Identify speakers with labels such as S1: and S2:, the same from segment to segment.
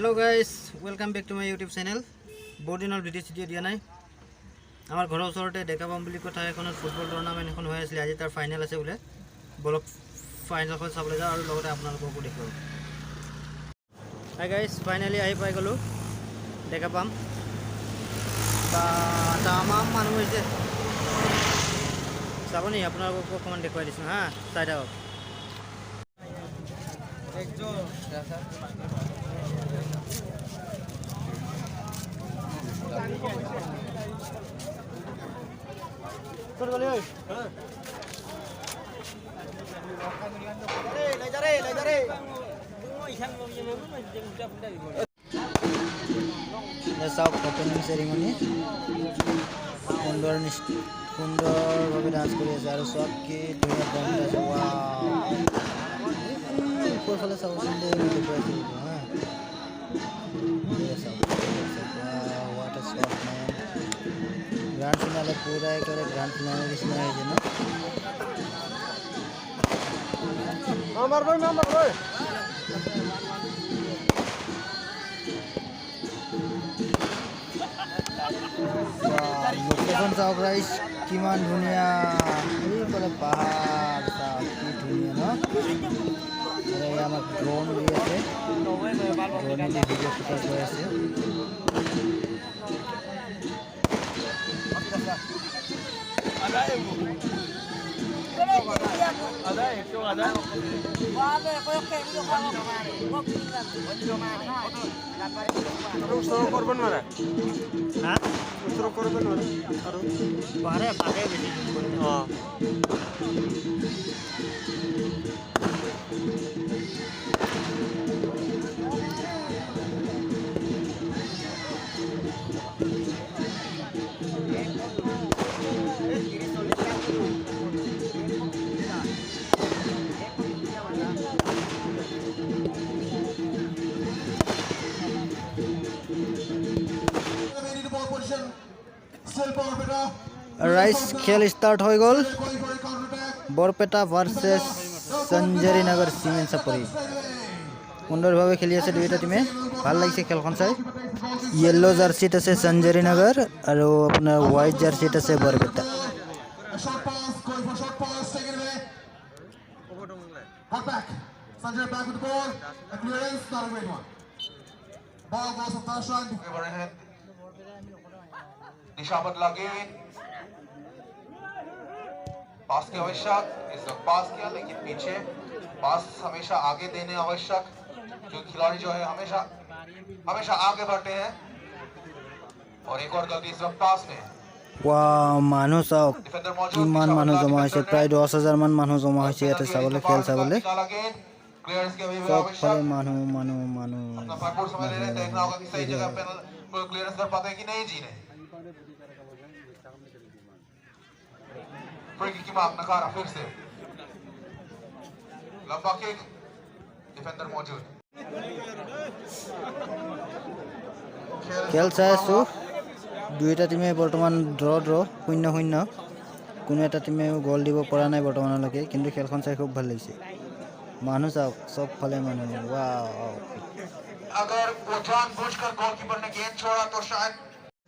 S1: Hello guys, welcome back to my YouTube channel. Boardinal video dia nai. Amar ghor osorte dekapam boli kotha ekhon football tournament ekhon hoy asile aji tar final ase bole. Bolok final khon sabole ja aru logote apnaloko dekho. Hi guys, finally ahi pai golu dekapam. Ba tamam manu hoise. Saboni apnaloko koman dekhoi disu ha, side out. Ekjo Kau boleh oi. Lajare. That's our opening ceremony. Kundor bagi dance kori aja. Swap ki dunia banda semua. Kau kalau sahaja sendiri mesti berani. What a swap man. Grand finale पूरा एक और grand finale इसमें है ना number भाई location साफ rice किमान दुनिया ये बड़ा पहाड़ साफ की दुनिया ना अरे यहाँ में ड्रोन भी है ड्रोन में वीडियो शूट हुआ है ada. Terus korban mana? Hah? Terus korban mana? Bare pakai besi. Oh. Rice खेल स्टार्ट हो गल बरपेटा भार्सेस संजरी नगर सीमेंट सापरी सुंदर भावे खेली আছে দুইটা টিমে ভাল লাগিছে খেলখন চাই येलो জার্সিত আছে संजरी नगर আর আপনার হোয়াইট জার্সিত আছে Barpeta Sanjay back with the ball. A clearance, not a great one. Ball goes to Tashan. Overhead. दिशा बदला गेंद पास की आवश्यक इस वक्त पास किया लेकिन पीछे पास हमेशा आगे देने आवश्यक जो खिलाड़ी जो है हमेशा आगे बढ़ते हैं और एक और गलती इस वक्त पास में वाह मानो साहब किमान मानो जमा है प्राय 10,000 मान मानो जमा है এটা চাবলে খেল চাবলে प्लेयर्स के भी आवश्यक मानो अपना भरपूर समय ले रहे हैं देखना होगा कि सही जगह पे क्लियरेंस कर पाते हैं कि नहीं जी रहे फ्री किक की मार नकारा फिर से लंबा किक डिफेंडर मौजूद खेल চাইছো দুইটা টিমে বৰ্তমান ড্ৰ 0-0 কোনো এটা টিমে গোল দিব পৰা নাই বৰ্তমানলৈকে কিন্তু খেলখন চাই খুব ভাল লাগিছে মানুহ सब फले মানুহ वाओ अगर वो जानबूझकर गोलकीपर ने गेंद छोड़ा तो शायद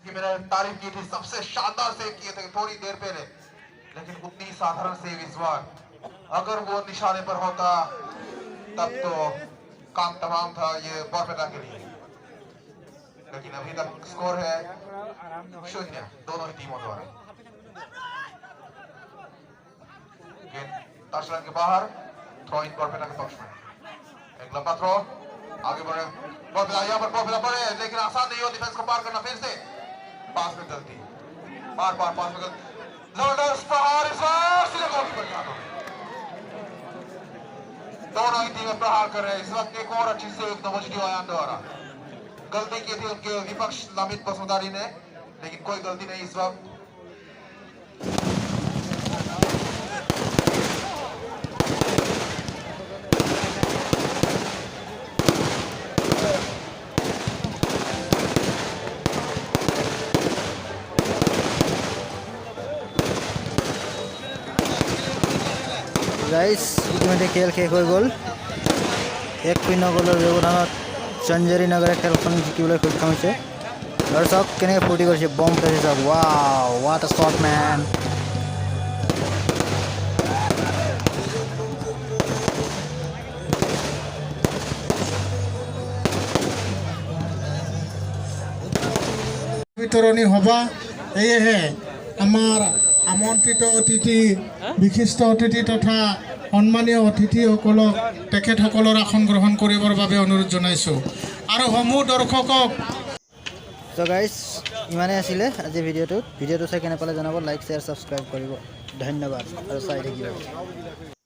S1: कि मैंने तारीफ की थी सबसे शानदार सेव किए थे थोड़ी देर पहले लेकिन उतनी साधारण सेव इस बार अगर वो निशाने पर होता तब तो काम तमाम था ये बरपेटा के लिए लेकिन अभी तक स्कोर है 0 दोनों ही टीमों द्वारा गेंद टचलाइन के बाहर थ्रो इन बरपेटा के पक्ष में एक लंबा थ्रो आगे बढ़े बरपेटा यहाँ पर बरपेटा बढ़े लेकिन आसान नहीं हो डिफेंस को पार करना फिर से पास में गलती पास में गलती जबरदस्त प्रहार इस बार सीधे गोलकीपर के हाथों दोनों ही टीमें प्रहार कर रहे हैं इस वक्त एक और अच्छी सेव नवोजिटी आयान द्वारा गलती की थी उनके विपक्ष लामित बसुमतारी ने लेकिन कोई गलती नहीं इस वक्त গাইস ইতিমধ্যে খেল শেষ হৈ গ'ল 1-0 গোলৰ ব্যৱধানত সঞ্জৰী নগৰে খেলখন জিকিবলৈ সক্ষম হৈছে আৰু চাওক কেনেকৈ ফূৰ্তি কৰিছে বম পেলাইছে চাওক ৱাও হোৱাট আ শ্বট মেন
S2: বিতৰণী সভা এয়েহে আমাৰ আমন্ত্ৰিত অতিথি বিশিষ্ট অতিথি তথা সন্মানীয় অতিথিসকলক তেখেতসকলৰ আসন গ্ৰহণ কৰিবৰ বাবে অনুৰোধ জনাইছোঁ আৰু সমূহ দৰ্শকক
S1: তো গাইজ ইমানেই আছিলে আজি ভিডিঅ'টো চাই কেনে পালে জনাব লাইক শ্বেয়াৰ ছাবস্ক্ৰাইব কৰিব ধন্যবাদ আৰু চাই থাকিব